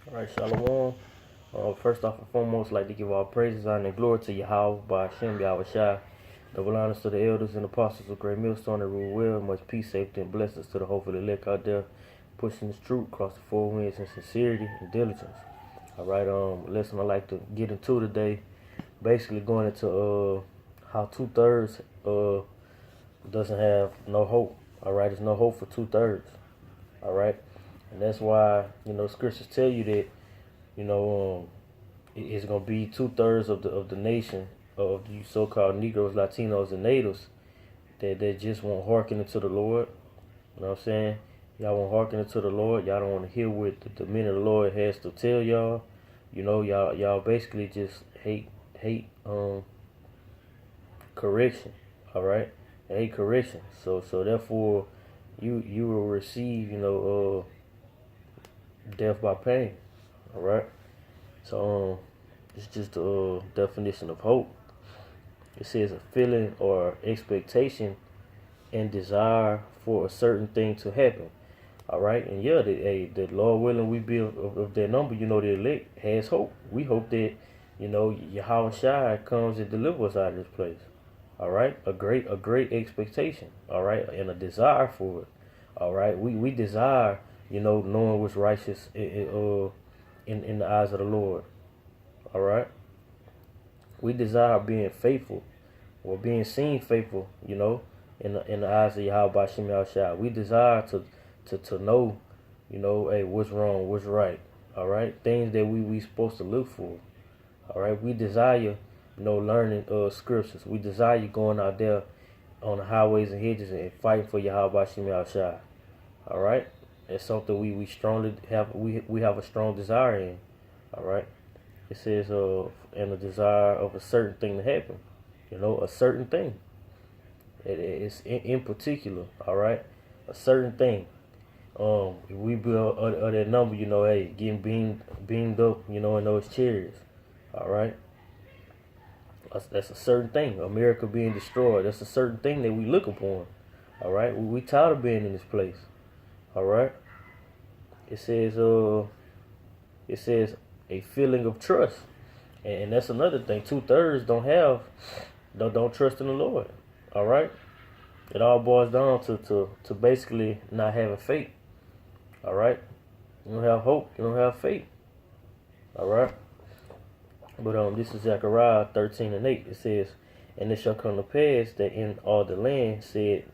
All right, Shalom. First off and foremost, I'd like to give all praises, honor, and glory to Yahweh by Hashem Yahweh Shai. Double honors to the elders and apostles of Great Millstone that rule well. Much peace, safety, and blessings to the hopeful elect out there pushing this truth across the four winds in sincerity and diligence. All right, lesson I'd like to get into today, basically going into how two-thirds doesn't have no hope. All right, there's no hope for two-thirds. All right, and that's why scriptures tell you that you know it's gonna be two-thirds of the nation of the so-called Negroes, Latinos, and natives that just won't hearken into the Lord. You know what I'm saying? Y'all won't hearken into the Lord. Y'all don't want to hear what the men of the Lord has to tell y'all. Y'all basically just hate correction. All right, hate correction. So therefore, you will receive death by pain. All right. So it's just the definition of hope. It says a feeling or expectation and desire for a certain thing to happen. All right, and yeah, the Lord willing, we be of that number. The elect has hope. We hope that Yahweh Shai comes and delivers us out of this place. All right, a great expectation. All right, and a desire for it. All right, we desire knowing what's righteous in the eyes of the Lord. All right, we desire being faithful or being seen faithful. In the eyes of Yahweh Bashem Shai. We desire to know, hey, what's wrong, what's right. All right, things that we supposed to look for. All right, we desire, learning scriptures. We desire going out there on the highways and hedges and fighting for Yahweh Bashem Shai. All right, it's something we strongly have. We have a strong desire in. All right, it says and a desire of a certain thing to happen. A certain thing. It's in particular. All right, a certain thing. If we build that number, hey, getting beamed up, in those chariots. All right, that's a certain thing. America being destroyed. That's a certain thing that we look upon. All right, we tired of being in this place. All right, it says a feeling of trust, and that's another thing. Two-thirds don't trust in the Lord. All right, it all boils down to basically not having faith. All right, you don't have hope. You don't have faith. All right. But this is Zechariah 13:8. It says, "And it shall come to pass that in all the land, said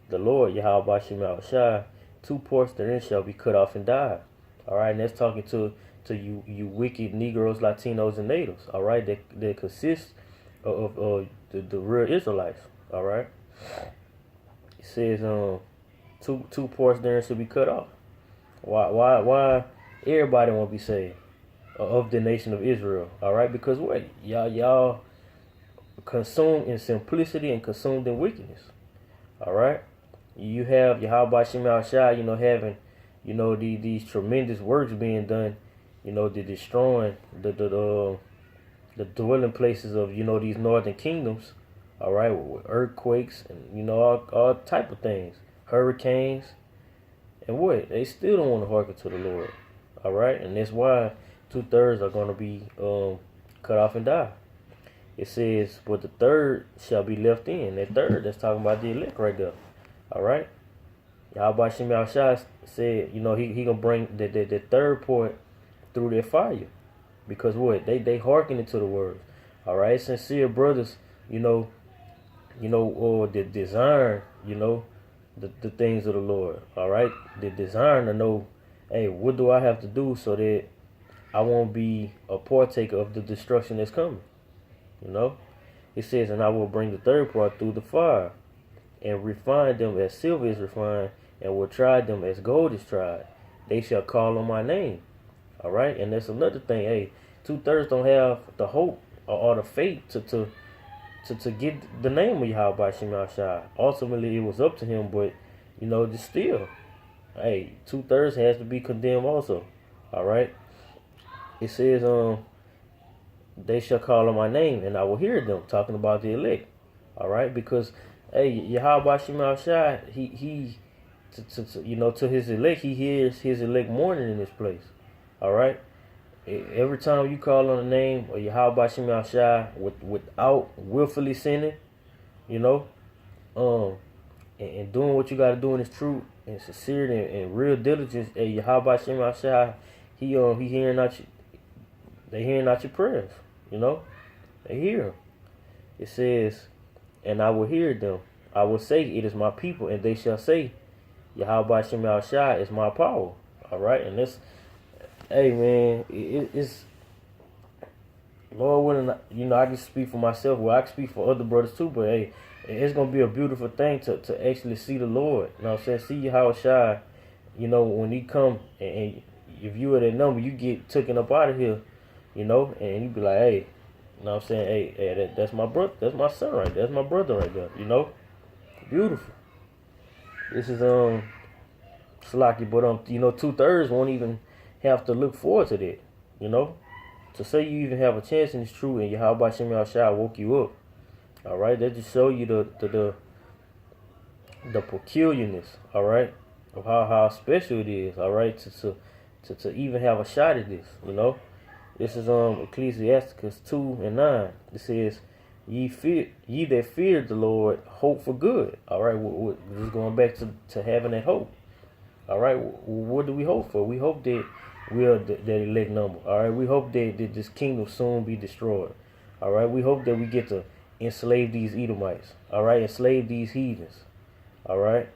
the Lord Yahweh Bashem Shai, two parts therein shall be cut off and die." All right, and that's talking to you wicked Negroes, Latinos, and natives. All right, that consist of the real Israelites. All right, it says two parts therein shall be cut off. Why everybody won't be saved of the nation of Israel? All right, because what y'all consumed in simplicity and consumed in wickedness. All right, you have Yahweh Shem Shai, having these tremendous works being done, the destroying the dwelling places of these northern kingdoms. All right, with earthquakes and all type of things, hurricanes, and what they still don't want to hearken to the Lord. All right, and that's why two-thirds are going to be cut off and die. It says, but the third shall be left in. That third, that's talking about the elect right there. All right, Yahweh Shem Shai said, he gonna bring the third part through their fire, because what they hearken into the words. All right, sincere brothers, or the desire, the things of the Lord. All right, the desire to know, hey, what do I have to do so that I won't be a partaker of the destruction that's coming. It says, and I will bring the third part through the fire, and refine them as silver is refined, and will try them as gold is tried. They shall call on my name. All right, and that's another thing. Hey, two-thirds don't have the hope or the faith to get the name of Yahweh by Shem Shai. Ultimately, it was up to him, but just still, hey, two-thirds has to be condemned also. All right. It says, they shall call on my name, and I will hear them, talking about the elect. All right, because hey, Yahweh Shem Shai, to his elect, he hears his elect mourning in this place. All right, Every time you call on the name of Yahweh Shem Shai without willfully sinning, you know, um, and doing what you got to do in His truth and sincerity and real diligence, Yahweh Shem Shai, he hearing out you. They hearing out your prayers, you know. They hear them. It says, and I will hear them. I will say, it is my people, and they shall say, Yahweh Shem Shai is my power. All right, and this, hey man, it's Lord willing, you know, I can speak for myself. Well, I can speak for other brothers too. But hey, it's gonna be a beautiful thing to actually see the Lord. You know what I'm saying? See Yahweh Shai. You know, when He come and if you are that number, you get taken up out of here. You know, and you be like, hey, you know what I'm saying? Hey, that's my brother. That's my son right there. That's my brother right there. You know, beautiful. This is Slaki, but you know, 2/3 won't even have to look forward to that. You know, to say you even have a chance in this truth, and Yahweh Shem Shai woke you up. All right, that just show you the peculiarness. All right, of how special it is. All right, to even have a shot at this. You know. This is Ecclesiasticus 2:9. It says, ye that fear the Lord, hope for good. All right, this is going back to having that hope. All right, what do we hope for? We hope that we are that elect number. All right, we hope that this kingdom soon be destroyed. All right, we hope that we get to enslave these Edomites. All right, enslave these heathens. All right,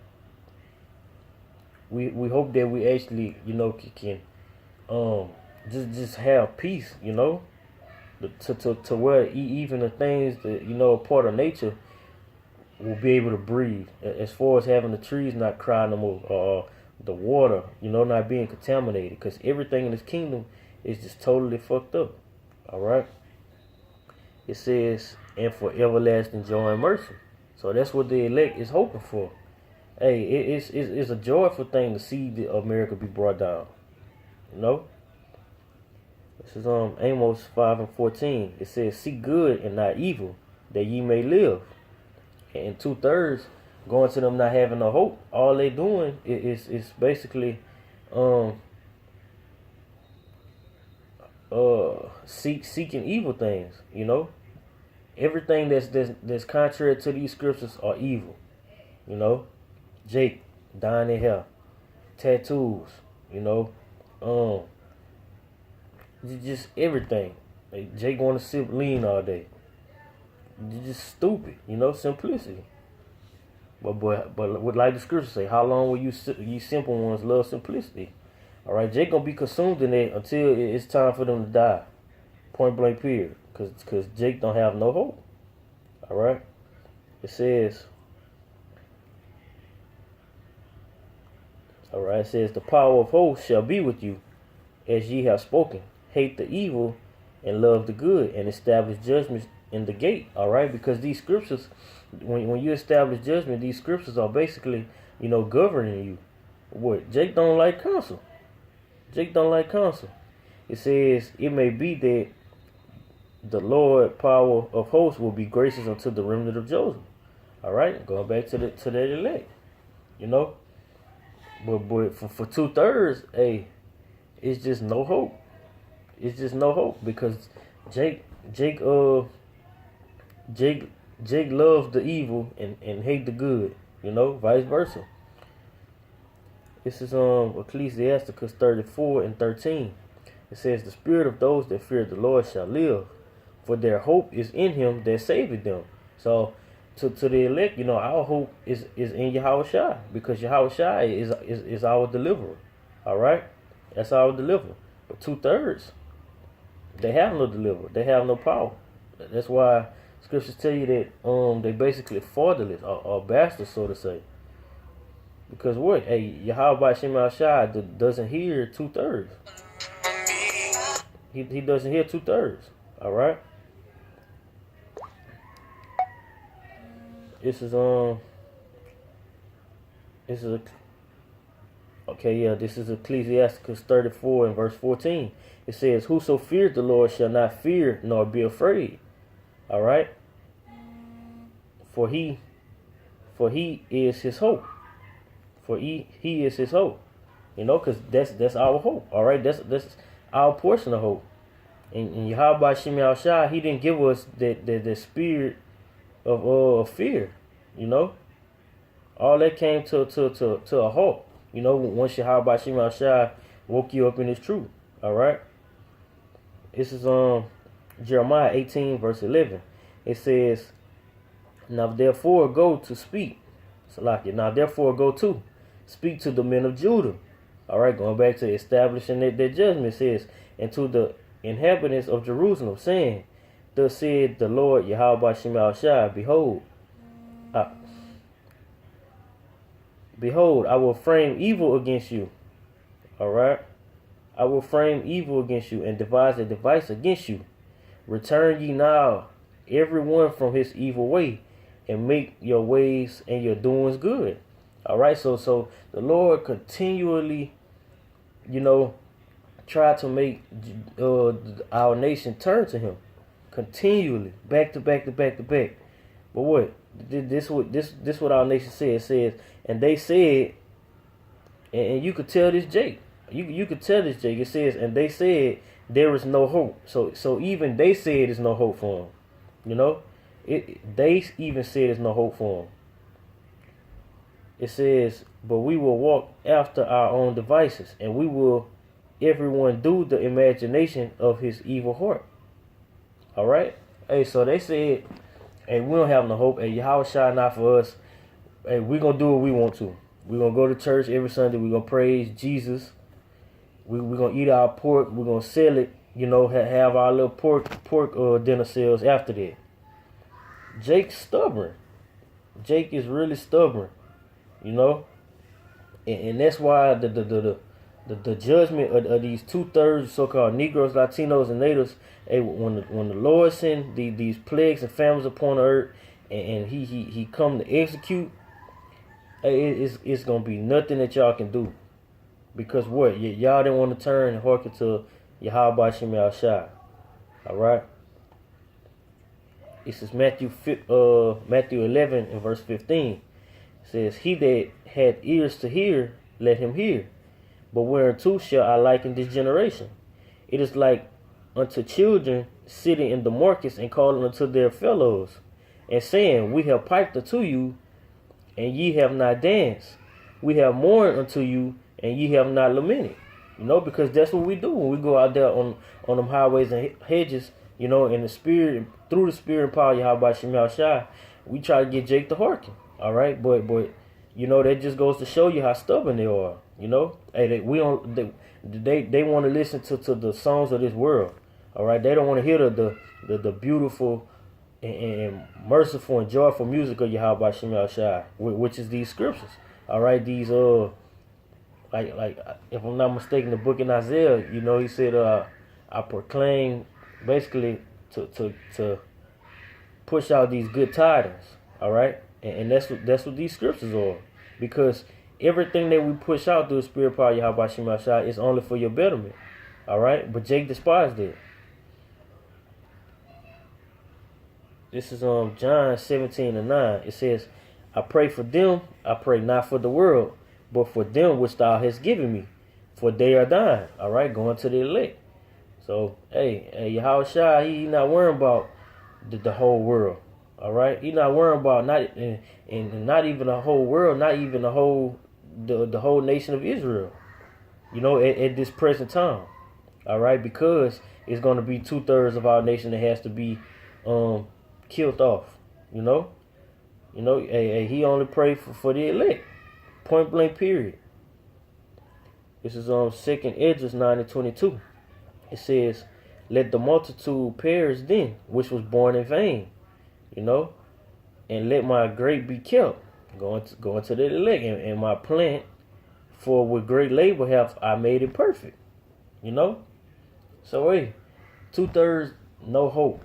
we hope that we actually, you know, can just have peace, you know, to where even the things that, you know, are part of nature will be able to breathe. As far as having the trees not crying no more, or the water, you know, not being contaminated, because everything in this kingdom is just totally fucked up. All right. It says, and for everlasting joy and mercy. So that's what the elect is hoping for. Hey, it's a joyful thing to see America be brought down. You know. This is Amos 5:14. It says, "See good and not evil, that ye may live." And 2/3 going to them not having no hope. All they doing is basically seeking evil things. You know, everything that's contrary to these scriptures are evil. You know, Jake dyeing their hair, tattoos. You know, just everything. Like Jake want to sip lean all day. You're just stupid, you know, simplicity. But what like the scriptures say, how long will you simple ones love simplicity? All right, Jake gonna be consumed in it until it's time for them to die. Point blank period. Cause Jake don't have no hope. All right. It says. All right. It says the power of hosts shall be with you, as ye have spoken. Hate the evil and love the good, and establish judgments in the gate. All right, because these scriptures, when you establish judgment, these scriptures are basically, you know, governing you. What Jake don't like counsel. Jake don't like counsel. It says it may be that the Lord power of hosts will be gracious unto the remnant of Joseph. All right, going back to that elect. You know, but for 2/3, hey, it's just no hope. It's just no hope because Jake loves the evil and hate the good, you know, vice versa. This is Ecclesiasticus 34:13. It says, the spirit of those that fear the Lord shall live, for their hope is in him that saveth them. So to the elect, you know, our hope is in Yahweh Shai, because Yahweh Shai is our deliverer. All right? That's our deliverer. But 2/3, they have no deliverer. They have no power. That's why scriptures tell you that they basically fatherless or bastards, so to say. Because what? Hey, Yahweh Shem Shai doesn't hear 2/3. He doesn't hear 2/3. All right. This is This is Ecclesiasticus 34 and verse 14. It says, "Whoso fears the Lord shall not fear nor be afraid." All right. For he is his hope. For he is his hope. You know, because that's our hope. All right. That's our portion of hope. And Yahweh Shem Shai, he didn't give us the spirit of fear, you know. All that came to a halt, you know, once Yahweh Shem Shai woke you up in his truth. All right. This is Jeremiah 18 verse 11. It says, now therefore go to speak. Salakia. Now therefore go to speak to the men of Judah. All right, going back to establishing their judgment, it says, and to the inhabitants of Jerusalem, saying, thus said the Lord Yahweh Shem Shai, behold, I will frame evil against you. All right, I will frame evil against you and devise a device against you. Return ye now, every one from his evil way, and make your ways and your doings good. All right, so the Lord continually, you know, try to make our nation turn to him continually, back to back to back to back. But what this what our nation said. It says, and they said, and you could tell this, Jake. You could tell this, Jake. It says, and they said there is no hope. So even they said there's no hope for him. You know, they even said there's no hope for him. It says, but we will walk after our own devices, and we will everyone do the imagination of his evil heart. All right. Hey, so they said, hey, we don't have no hope. Hey, Yahweh Shai not for us. Hey, we gonna do what we want to. We gonna go to church every Sunday. We gonna praise Jesus. We gonna eat our pork. We gonna sell it. You know, have our little pork dinner sales after that. Jake's stubborn. Jake is really stubborn. You know, and that's why the judgment of these 2/3 so-called Negroes, Latinos, and Natives. Hey, when the Lord send these plagues and famines upon the earth, and he come to execute, hey, it's gonna be nothing that y'all can do, because what y'all didn't want to turn and hearken to Yahweh Shem Shai. All right. This is Matthew 11 and verse 15. It says, he that had ears to hear, let him hear. But whereunto shall I liken this generation? It is like unto children sitting in the markets and calling unto their fellows, and saying, we have piped unto you, and ye have not danced. We have mourned unto you, and ye have not lamented. You know, because that's what we do when we go out there on them highways and hedges, you know, in the spirit, through the spirit and power of Yahweh Shem Shai. We try to get Jake to hearken. All right, but you know, that just goes to show you how stubborn they are. You know, hey, they want to listen to the songs of this world. All right, they don't want to hear the beautiful and merciful and joyful music of Yahweh Shem Shai, which is these scriptures. All right, these like if I'm not mistaken, the book in Isaiah, you know, he said, I proclaim basically to push out these good tidings. All right. And that's what these scriptures are, because everything that we push out through the spirit power of Yahweh Shem Shai is only for your betterment. All right, but Jake despised it. This is John 17 and 9. It says, I pray for them. I pray not for the world, but for them which thou hast given me, for they are thine. All right, going to the elect. So hey, Yahweh Shai, he not worrying about the whole world. All right, he's not worrying about not even the whole world, not even the whole nation of Israel. You know, at this present time. All right, because it's going to be 2/3 of our nation that has to be killed off. You know, hey, he only prayed for the elect. Point blank. Period. This is 2nd Esdras 9 and 22. It says, let the multitude perish then, which was born in vain. You know, and let my grape be kept, going to the elect, and my plant, for with great labor have I made it perfect. You know, so hey, 2/3 no hope.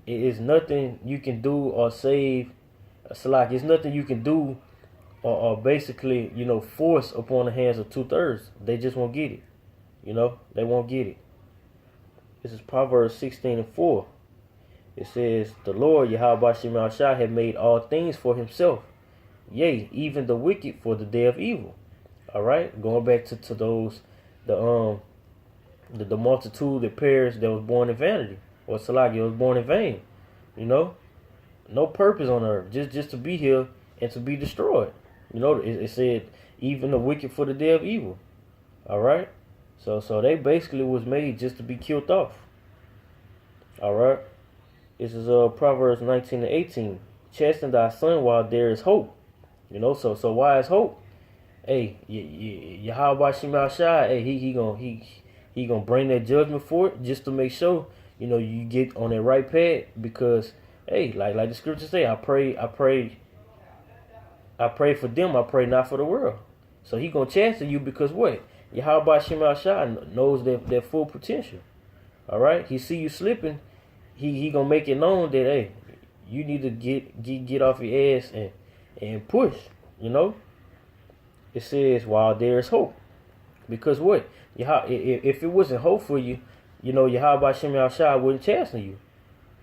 It is nothing you can do or save. Salak, it's nothing you can do or basically, you know, force upon the hands of 2/3. They just won't get it. You know, they won't get it. This is Proverbs 16 and 4. It says, the Lord Yahweh Shem Shai had made all things for himself, yea, even the wicked for the day of evil. All right, going back to those the the multitude that perished that was born in vanity, or Salaki was born in vain. You know, no purpose on earth, just to be here and to be destroyed. You know, it said even the wicked for the day of evil. All right, so they basically was made just to be killed off. All right, this is Proverbs 19:18. Chasten thy son while there is hope. You know, so why is hope? Hey, Yahweh Shema Shai, hey, he gonna bring that judgment for it just to make sure, you know, you get on that right path. Because hey, like the scriptures say, I pray for them, I pray not for the world. So he gonna chasten you because what? Yahweh Shema Shai knows their full potential. All right, he see you slipping, he gonna make it known that hey, you need to get off your ass and push. You know, it says while there is hope, because what? If it wasn't hope for you, you know, Yahweh Shema Shai wouldn't chasten you.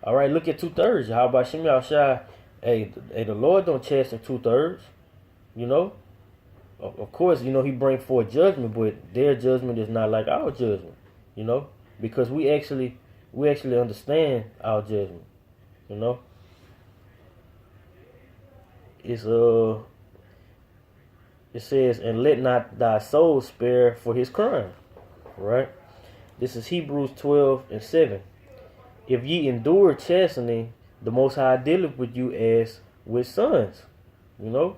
All right, look at 2/3. Yahweh Shema Shai, hey, the Lord don't chasten 2/3. You know, of course, you know he bring forth judgment, but their judgment is not like our judgment. You know, because we actually understand our judgment. You know, it's it says, and let not thy soul spare for his crime. Right? This is Hebrews 12:7. If ye endure chastening, the Most High dealeth with you as with sons. You know?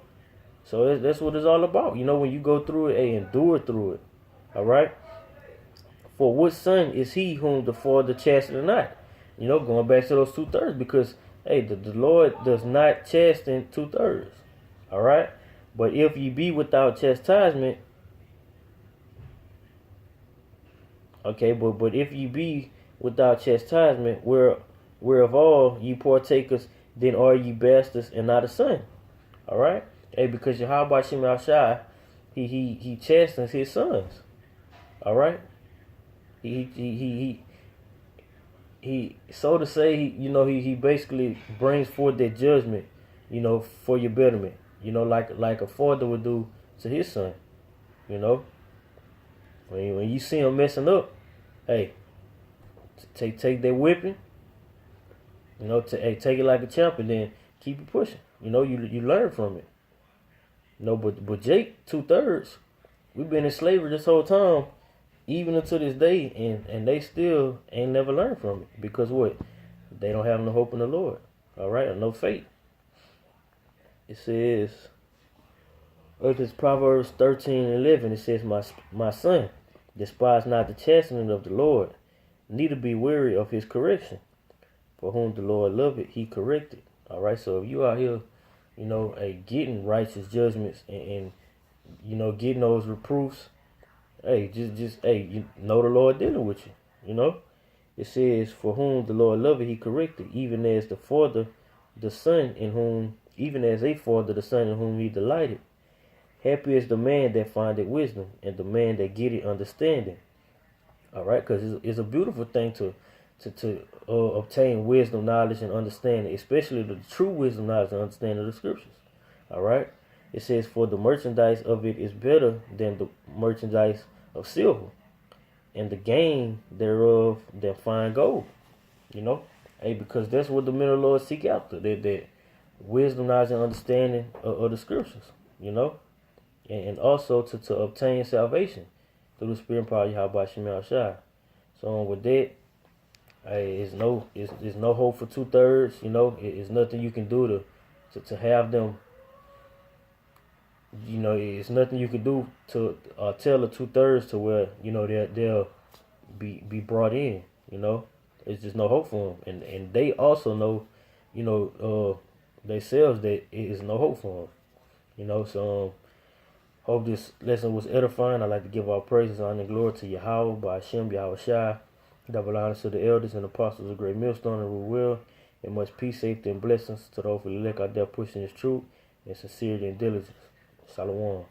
So that's what it's all about. You know, when you go through it, hey, endure through it. All right? For what son is he whom the Father chasteneth not? You know, going back to those 2/3, because, hey, the Lord does not chasten 2/3. All right? But if ye be without chastisement, okay, but if ye be without chastisement, whereof all ye partakers, then are ye bastards and not a son. All right? Hey, because Yahweh Shema Shai, he chastens his sons. All right? He so to say, you know, he basically brings forth that judgment, you know, for your betterment. You know, like a father would do to his son. You know, when you see him messing up, hey, take that whipping. You know, take it like a champ, and then keep it pushing. You know, you learn from it. You know, but Jake 2/3, we've been in slavery this whole time, even until this day, and they still ain't never learned from it, because what? They don't have no hope in the Lord. All right, or no faith. It says, it's Proverbs 13:11. It says, my son, despise not the chastening of the Lord, neither be weary of his correction. For whom the Lord loveth, he corrected. All right, so if you out here, you know, getting righteous judgments and you know, getting those reproofs, hey, just hey, you know the Lord dealing with you. You know, it says, for whom the Lord loveth, he corrected, even as the father, the son in whom, even as a father, the son in whom he delighted. Happy is the man that findeth wisdom, and the man that getteth understanding. All right, because it's a beautiful thing to obtain wisdom, knowledge, and understanding, especially the true wisdom, knowledge, and understanding of the scriptures. All right, it says, for the merchandise of it is better than the merchandise of silver, and the gain thereof than fine gold. You know, hey, because that's what the men of the Lord seek after, that wisdom, knowledge, and understanding of the scriptures. You know, and also to obtain salvation through the Spirit and power of Yahweh Shema Shai. So with that, it's no hope for 2/3. You know, it's nothing you can do to have them. You know, it's nothing you can do to tell the 2/3 to where, you know, they'll be brought in. You know, it's just no hope for them, and they also know, you know, themselves that it is no hope for them. You know, so hope this lesson was edifying. I'd like to give all praises, honor, and glory to Yahweh, by Hashem, Yahweh Shai. Double honors to the elders and apostles of Great Millstone and Rule Well. And much peace, safety, and blessings to the hopefully elect out there pushing his truth and sincerity and diligence. Shalom.